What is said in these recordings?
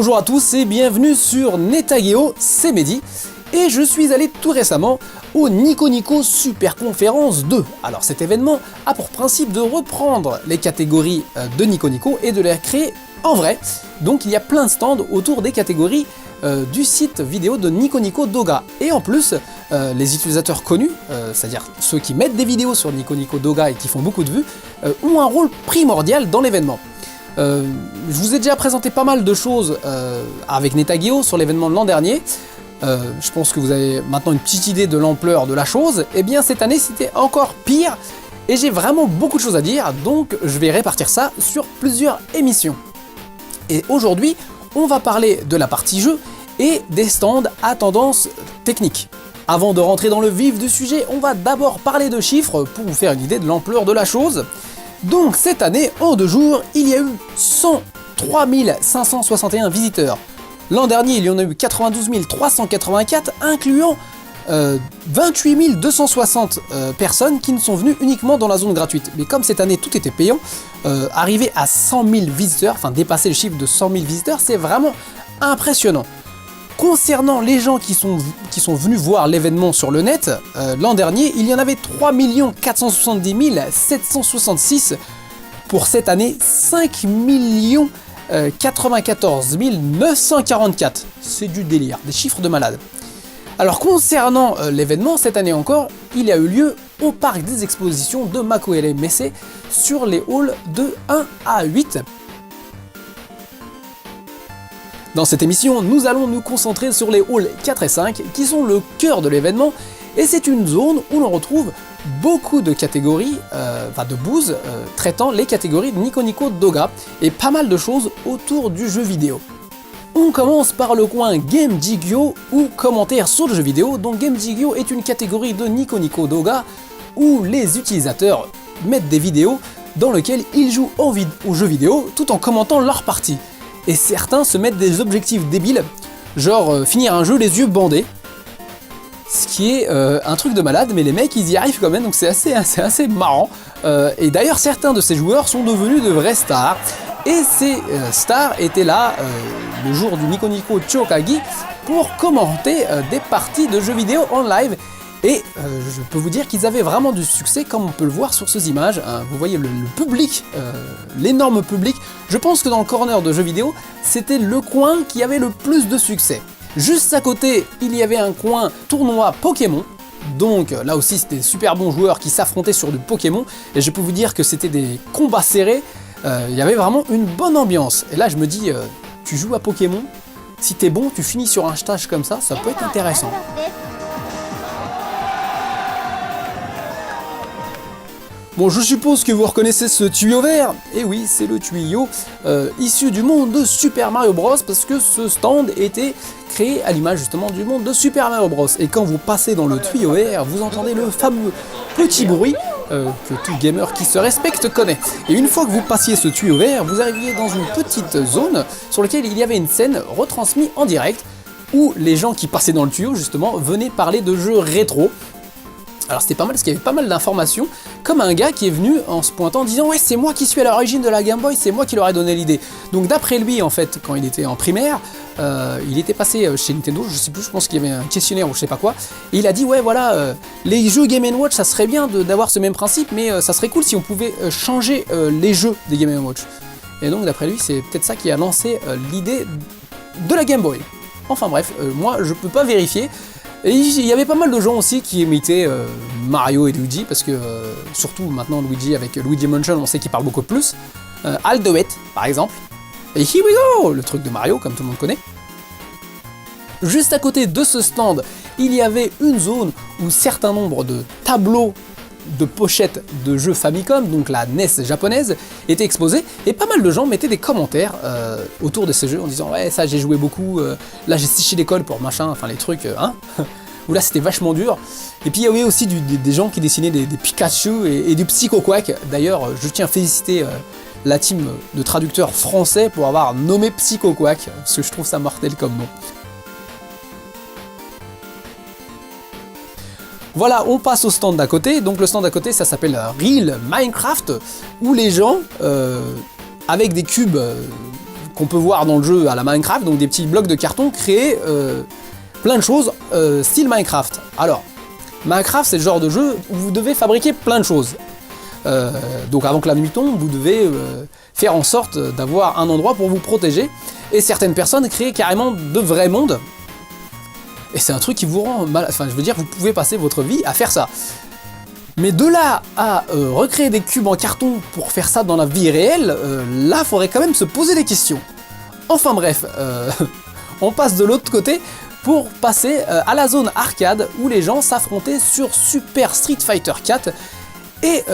Bonjour à tous et bienvenue sur Netageo, c'est Mehdi. Et je suis allé tout récemment au Nico Nico Super Conférence 2. Alors cet événement a pour principe de reprendre les catégories de Nico Nico et de les créer en vrai. Donc il y a plein de stands autour des catégories du site vidéo de Nico Nico Doga. Et en plus, les utilisateurs connus, c'est-à-dire ceux qui mettent des vidéos sur Nico Nico Doga et qui font beaucoup de vues, ont un rôle primordial dans l'événement. Je vous ai déjà présenté pas mal de choses avec Netageo sur l'événement de l'an dernier. Je pense que vous avez maintenant une petite idée de l'ampleur de la chose. Et bien cette année c'était encore pire et j'ai vraiment beaucoup de choses à dire, donc je vais répartir ça sur plusieurs émissions. Et aujourd'hui on va parler de la partie jeu et des stands à tendance technique. Avant de rentrer dans le vif du sujet, on va d'abord parler de chiffres pour vous faire une idée de l'ampleur de la chose. Donc cette année, en 2 jours, il y a eu 103 561 visiteurs. L'an dernier, il y en a eu 92 384, incluant 28 260 personnes qui ne sont venues uniquement dans la zone gratuite. Mais comme cette année tout était payant, arriver à 100 000 visiteurs, enfin dépasser le chiffre de 100 000 visiteurs, c'est vraiment impressionnant. Concernant les gens qui sont venus voir l'événement sur le net, l'an dernier, il y en avait 3 470 766. Pour cette année, 5 94 944. C'est du délire, des chiffres de malade. Alors concernant l'événement, cette année encore, il a eu lieu au parc des expositions de Makoele Messe sur les halls de 1 à 8. Dans cette émission, nous allons nous concentrer sur les halls 4 et 5 qui sont le cœur de l'événement et c'est une zone où l'on retrouve beaucoup de catégories, de booths traitant les catégories de Nico Nico Doga et pas mal de choses autour du jeu vidéo. On commence par le coin Game Jigyo ou commentaires sur le jeu vidéo. Donc Game Jigyo est une catégorie de Nico Nico Doga où les utilisateurs mettent des vidéos dans lesquelles ils jouent au jeu vidéo tout en commentant leur partie. Et certains se mettent des objectifs débiles, genre finir un jeu les yeux bandés. Ce qui est un truc de malade, mais les mecs ils y arrivent quand même, donc c'est assez marrant. Et d'ailleurs certains de ces joueurs sont devenus de vrais stars. Et ces stars étaient là le jour du Nico Nico Chokagi pour commenter des parties de jeux vidéo en live. Et je peux vous dire qu'ils avaient vraiment du succès comme on peut le voir sur ces images. Vous voyez le public, l'énorme public. Je pense que dans le corner de jeux vidéo, c'était le coin qui avait le plus de succès. Juste à côté, il y avait un coin tournoi Pokémon. Donc là aussi, c'était des super bons joueurs qui s'affrontaient sur du Pokémon. Et je peux vous dire que c'était des combats serrés. Il y avait vraiment une bonne ambiance. Et là, je me dis, tu joues à Pokémon, si t'es bon, tu finis sur un stage comme ça peut être intéressant. Bon, je suppose que vous reconnaissez ce tuyau vert. Et oui, c'est le tuyau issu du monde de Super Mario Bros. Parce que ce stand était créé à l'image justement du monde de Super Mario Bros. Et quand vous passez dans le tuyau vert, vous entendez le fameux petit bruit que tout gamer qui se respecte connaît. Et une fois que vous passiez ce tuyau vert, vous arriviez dans une petite zone sur laquelle il y avait une scène retransmise en direct où les gens qui passaient dans le tuyau justement venaient parler de jeux rétro. Alors c'était pas mal parce qu'il y avait pas mal d'informations, comme un gars qui est venu en se pointant en disant « Ouais, c'est moi qui suis à l'origine de la Game Boy, c'est moi qui leur ai donné l'idée ». Donc d'après lui, en fait, quand il était en primaire, il était passé chez Nintendo, je sais plus, je pense qu'il y avait un questionnaire ou je sais pas quoi, et il a dit « Ouais, voilà, les jeux Game & Watch, ça serait bien d'avoir ce même principe, mais ça serait cool si on pouvait changer les jeux des Game & Watch ». Et donc d'après lui, c'est peut-être ça qui a lancé l'idée de la Game Boy. Enfin bref, moi je peux pas vérifier. Et il y avait pas mal de gens aussi qui imitaient Mario et Luigi, parce que surtout maintenant Luigi avec Luigi Mansion, on sait qu'il parle beaucoup plus. I'll do it, par exemple. Et here we go, le truc de Mario, comme tout le monde connaît. Juste à côté de ce stand, il y avait une zone où certain nombre de tableaux de pochettes de jeux Famicom, donc la NES japonaise, étaient exposés, et pas mal de gens mettaient des commentaires autour de ces jeux en disant « Ouais, ça j'ai joué beaucoup, là j'ai séché l'école pour machin, enfin les trucs, hein ?» Ou là c'était vachement dur. Et puis il y avait aussi des gens qui dessinaient des Pikachu et du Psycho Quack. D'ailleurs, je tiens à féliciter la team de traducteurs français pour avoir nommé Psycho Quack, parce que je trouve ça mortel comme nom. Voilà, on passe au stand d'à côté. Donc le stand d'à côté, ça s'appelle Real Minecraft, où les gens, avec des cubes qu'on peut voir dans le jeu à la Minecraft, donc des petits blocs de carton créés plein de choses style Minecraft. Alors, Minecraft c'est le genre de jeu où vous devez fabriquer plein de choses. Donc avant que la nuit tombe, vous devez faire en sorte d'avoir un endroit pour vous protéger. Et certaines personnes créent carrément de vrais mondes. Et c'est un truc qui vous rend mal... Enfin, je veux dire, vous pouvez passer votre vie à faire ça. Mais de là à recréer des cubes en carton pour faire ça dans la vie réelle, là, il faudrait quand même se poser des questions. Enfin bref, on passe de l'autre côté pour passer à la zone arcade où les gens s'affrontaient sur Super Street Fighter 4. Et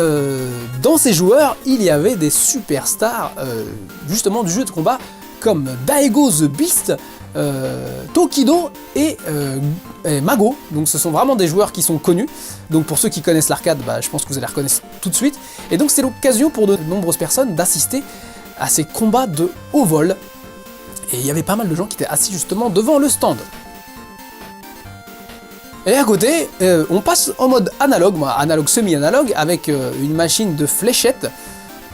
dans ces joueurs, il y avait des superstars justement du jeu de combat comme Daigo the Beast, Tokido et Mago. Donc ce sont vraiment des joueurs qui sont connus. Donc pour ceux qui connaissent l'arcade, bah, je pense que vous allez les reconnaître tout de suite. Et donc c'est l'occasion pour de nombreuses personnes d'assister à ces combats de haut vol. Et il y avait pas mal de gens qui étaient assis justement devant le stand. Et à côté, on passe en mode analogue, moi, analogue semi-analogue, avec une machine de fléchettes.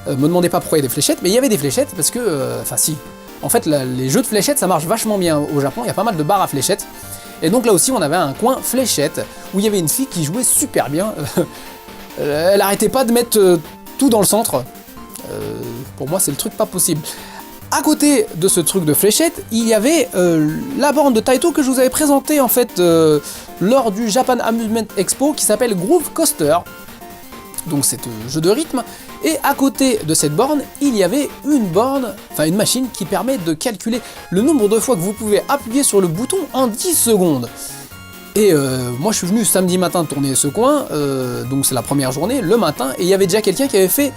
Me demandez pas pourquoi il y a des fléchettes, mais il y avait des fléchettes parce que, enfin si, en fait les jeux de fléchettes ça marche vachement bien au Japon, il y a pas mal de barres à fléchettes. Et donc là aussi on avait un coin fléchettes où il y avait une fille qui jouait super bien. Elle arrêtait pas de mettre tout dans le centre. Pour moi c'est le truc pas possible. À côté de ce truc de fléchettes, il y avait la borne de Taito que je vous avais présentée en fait lors du Japan Amusement Expo qui s'appelle Groove Coaster. Donc c'est un jeu de rythme. Et à côté de cette borne, il y avait une borne, enfin une machine qui permet de calculer le nombre de fois que vous pouvez appuyer sur le bouton en 10 secondes. Et moi je suis venu samedi matin tourner ce coin, donc c'est la première journée, le matin, et il y avait déjà quelqu'un qui avait fait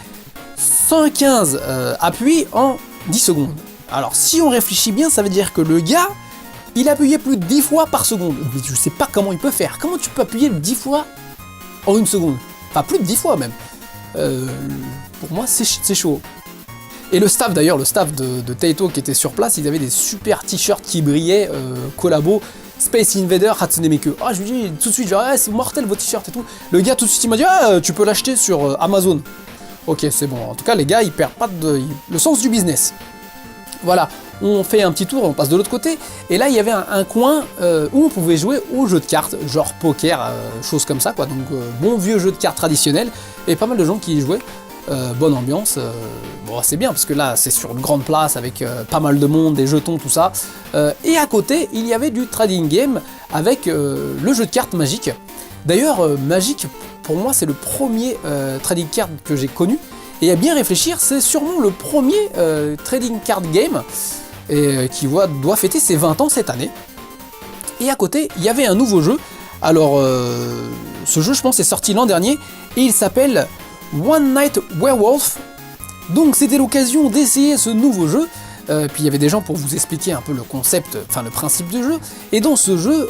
115 appuis en 10 secondes. Alors si on réfléchit bien, ça veut dire que le gars, il appuyait plus de 10 fois par seconde. Mais je sais pas comment il peut faire. Comment tu peux appuyer 10 fois en une seconde? Enfin plus de 10 fois même. Pour moi c'est chaud. Et le staff d'ailleurs, le staff de Taito qui était sur place, ils avaient des super t-shirts qui brillaient, collabo, Space Invader, Hatsune Miku. Ah je lui dis tout de suite, genre ah, c'est mortel vos t-shirts et tout. Le gars tout de suite il m'a dit ah tu peux l'acheter sur Amazon. Ok c'est bon, en tout cas les gars ils perdent pas le sens du business. Voilà, on fait un petit tour, on passe de l'autre côté, et là il y avait un coin où on pouvait jouer aux jeux de cartes, genre poker, choses comme ça quoi, donc bon vieux jeu de cartes traditionnel, et pas mal de gens qui y jouaient, bonne ambiance, bon c'est bien parce que là c'est sur une grande place avec pas mal de monde, des jetons, tout ça, et à côté il y avait du trading game avec le jeu de cartes Magic. D'ailleurs Magic pour moi c'est le premier trading card que j'ai connu. Et à bien réfléchir, c'est sûrement le premier trading card game qui doit fêter ses 20 ans cette année. Et à côté, il y avait un nouveau jeu. Alors, ce jeu, je pense, est sorti l'an dernier et il s'appelle One Night Werewolf. Donc, c'était l'occasion d'essayer ce nouveau jeu. Puis il y avait des gens pour vous expliquer un peu le concept, enfin le principe du jeu. Et dans ce jeu,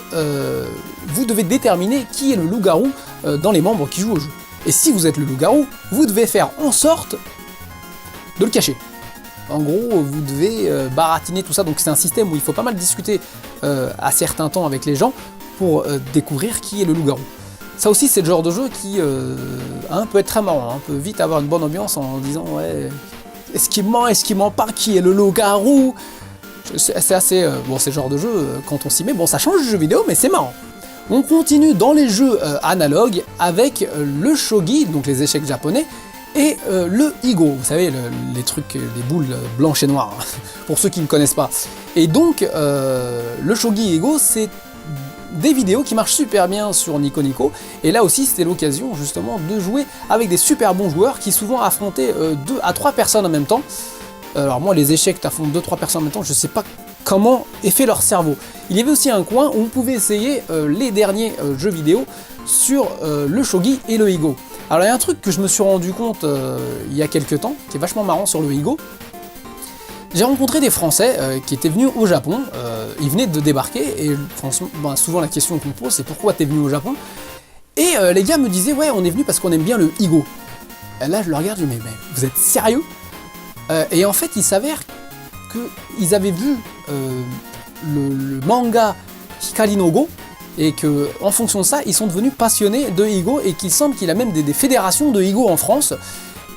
vous devez déterminer qui est le loup-garou dans les membres qui jouent au jeu. Et si vous êtes le loup-garou, vous devez faire en sorte de le cacher. En gros, vous devez baratiner tout ça. Donc c'est un système où il faut pas mal discuter à certains temps avec les gens pour découvrir qui est le loup-garou. Ça aussi, c'est le genre de jeu qui peut être très marrant. Peut vite avoir une bonne ambiance en disant ouais, est-ce qu'il ment pas, qui est le loup-garou? C'est assez... bon, c'est le genre de jeu, quand on s'y met, bon ça change du jeu vidéo, mais c'est marrant. On continue dans les jeux analogues avec le shogi, donc les échecs japonais, et le igo, vous savez, les trucs, les boules blanches et noires, pour ceux qui ne connaissent pas. Et donc, le shogi et igo, c'est des vidéos qui marchent super bien sur Nico Nico, et là aussi c'était l'occasion justement de jouer avec des super bons joueurs qui souvent affrontaient 2 à 3 personnes en même temps. Alors moi les échecs t'affrontent 2-3 personnes en même temps, je sais pas comment est fait leur cerveau. Il y avait aussi un coin où on pouvait essayer les derniers jeux vidéo sur le shogi et le igo. Alors il y a un truc que je me suis rendu compte il y a quelques temps, qui est vachement marrant sur le igo. J'ai rencontré des Français qui étaient venus au Japon, ils venaient de débarquer, et souvent la question qu'on me pose c'est pourquoi t'es venu au Japon? Et les gars me disaient ouais on est venu parce qu'on aime bien le igo. Et là je leur regarde, je dis mais vous êtes sérieux? Et en fait il s'avère qu'ils avaient vu le manga Hikari no Go, et que en fonction de ça ils sont devenus passionnés de igo, et qu'il semble qu'il y a même des fédérations de igo en France.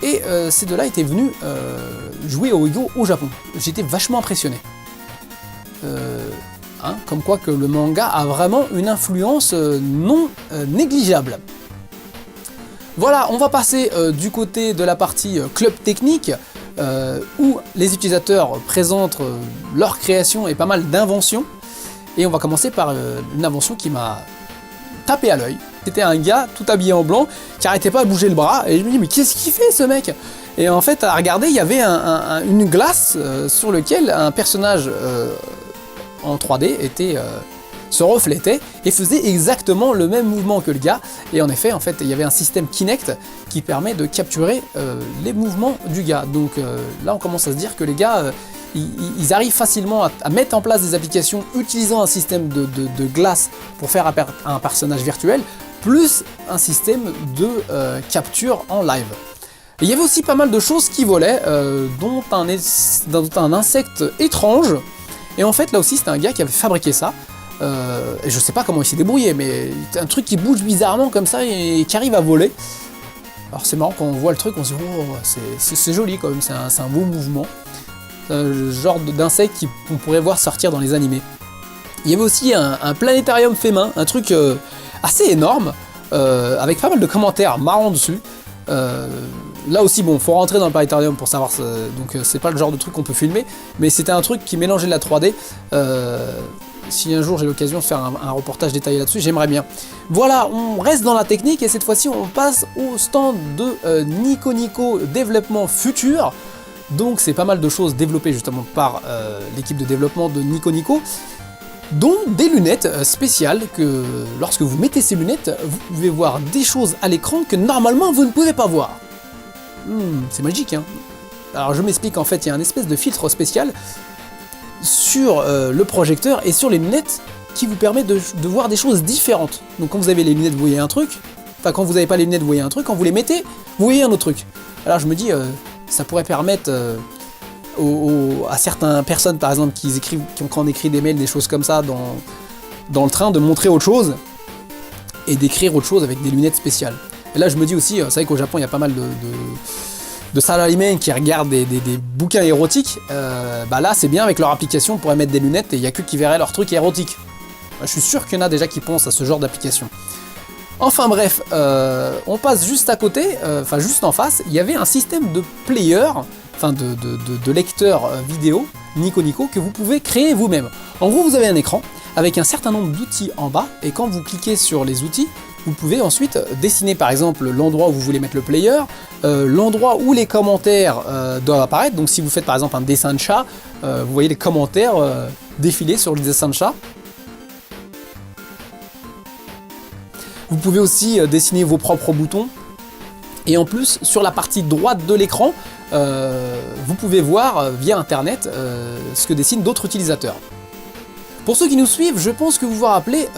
Et c'est de là était venue jouer au Yu-Gi-Oh au Japon. J'étais vachement impressionné. Comme quoi que le manga a vraiment une influence non négligeable. Voilà, on va passer du côté de la partie club technique, où les utilisateurs présentent leur création et pas mal d'inventions. Et on va commencer par une invention qui m'a tapé à l'œil. C'était un gars tout habillé en blanc qui arrêtait pas de bouger le bras, et je me dis mais qu'est-ce qu'il fait ce mec? Et en fait à regarder, il y avait une glace sur laquelle un personnage en 3D se reflétait et faisait exactement le même mouvement que le gars. Et en effet, il y avait un système Kinect qui permet de capturer les mouvements du gars. Donc là, on commence à se dire que les gars, ils arrivent facilement à mettre en place des applications utilisant un système de glace pour faire un personnage virtuel, plus un système de capture en live. Et il y avait aussi pas mal de choses qui volaient, dont un insecte étrange. Et en fait, là aussi, c'était un gars qui avait fabriqué ça. Et je sais pas comment il s'est débrouillé, mais un truc qui bouge bizarrement comme ça et qui arrive à voler. Alors c'est marrant, quand on voit le truc, on se dit oh, c'est joli quand même, c'est un beau mouvement. Genre d'insecte qu'on pourrait voir sortir dans les animés. Il y avait aussi un planétarium fait main, un truc assez énorme, avec pas mal de commentaires marrants dessus. Là aussi, bon, faut rentrer dans le planétarium pour savoir, donc c'est pas le genre de truc qu'on peut filmer, mais c'était un truc qui mélangeait de la 3D. Si un jour j'ai l'occasion de faire un reportage détaillé là-dessus, j'aimerais bien. Voilà, on reste dans la technique et cette fois-ci on passe au stand de Nico Nico Développement Futur. Donc c'est pas mal de choses développées justement par l'équipe de développement de Nico Nico, dont des lunettes spéciales que lorsque vous mettez ces lunettes, vous pouvez voir des choses à l'écran que normalement vous ne pouvez pas voir. C'est magique, hein. Alors je m'explique, en fait il y a un espèce de filtre spécial sur le projecteur et sur les lunettes qui vous permet de voir des choses différentes. Donc quand vous avez les lunettes, vous voyez un truc. Enfin, quand vous n'avez pas les lunettes, vous voyez un truc. Quand vous les mettez, vous voyez un autre truc. Alors je me dis, ça pourrait permettre à certaines personnes, par exemple, quand on écrit des mails, des choses comme ça dans le train, de montrer autre chose et d'écrire autre chose avec des lunettes spéciales. Et là je me dis aussi, c'est vrai qu'au Japon il y a pas mal de salarymen qui regardent des bouquins érotiques, bah là c'est bien, avec leur application on pourrait mettre des lunettes et il n'y a que qui verraient leurs trucs érotiques. Je suis sûr qu'il y en a déjà qui pensent à ce genre d'application. Enfin bref, on passe juste à côté, juste en face, il y avait un système de player, de lecteur vidéo, Nico Nico, que vous pouvez créer vous-même. En gros, vous avez un écran avec un certain nombre d'outils en bas, et quand vous cliquez sur les outils, vous pouvez ensuite dessiner par exemple l'endroit où vous voulez mettre le player, l'endroit où les commentaires doivent apparaître. Donc si vous faites par exemple un dessin de chat, vous voyez les commentaires défiler sur le dessin de chat. Vous pouvez aussi dessiner vos propres boutons. Et en plus, sur la partie droite de l'écran, vous pouvez voir via internet ce que dessinent d'autres utilisateurs. Pour ceux qui nous suivent, je pense que vous vous rappelez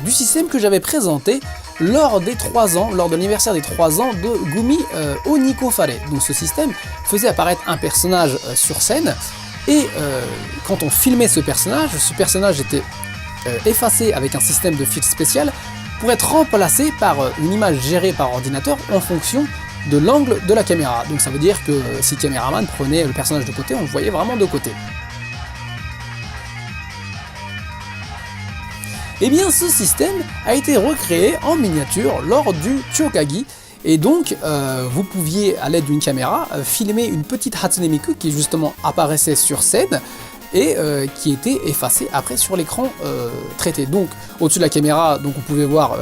du système que j'avais présenté lors des 3 ans, lors de l'anniversaire des 3 ans de Gumi Oniko Fare. Donc ce système faisait apparaître un personnage sur scène, et quand on filmait ce personnage était effacé avec un système de filtre spécial pour être remplacé par une image gérée par ordinateur en fonction de l'angle de la caméra. Donc ça veut dire que si le caméraman prenait le personnage de côté, on le voyait vraiment de côté. Et bien ce système a été recréé en miniature lors du Chokagi, et donc vous pouviez à l'aide d'une caméra filmer une petite Hatsune Miku qui justement apparaissait sur scène et qui était effacée après sur l'écran traité. Donc au-dessus de la caméra, donc on pouvait voir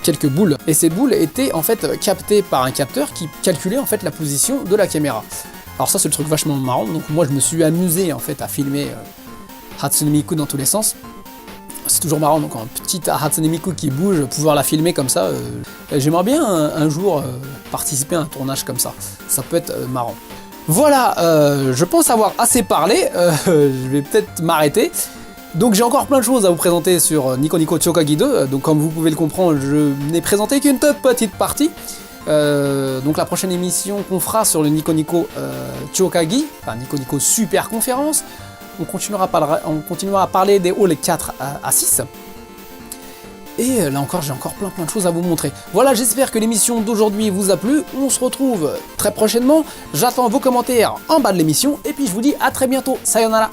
quelques boules, et ces boules étaient en fait captées par un capteur qui calculait en fait la position de la caméra. Alors ça c'est le truc vachement marrant, donc moi je me suis amusé en fait à filmer Hatsune Miku dans tous les sens. C'est toujours marrant, donc un petit Hatsune Miku qui bouge, pouvoir la filmer comme ça. J'aimerais bien un jour participer à un tournage comme ça. Ça peut être marrant. Voilà, je pense avoir assez parlé. Je vais peut-être m'arrêter. Donc j'ai encore plein de choses à vous présenter sur Nico Nico Chokagi 2. Donc comme vous pouvez le comprendre, je n'ai présenté qu'une toute petite partie. Donc la prochaine émission qu'on fera sur le Nico Nico Chokagi, enfin Nico Nico Super Conférence, on continuera à parler des halls 4 à 6. Et là encore, j'ai encore plein de choses à vous montrer. Voilà, j'espère que l'émission d'aujourd'hui vous a plu. On se retrouve très prochainement. J'attends vos commentaires en bas de l'émission. Et puis je vous dis à très bientôt. Sayonara.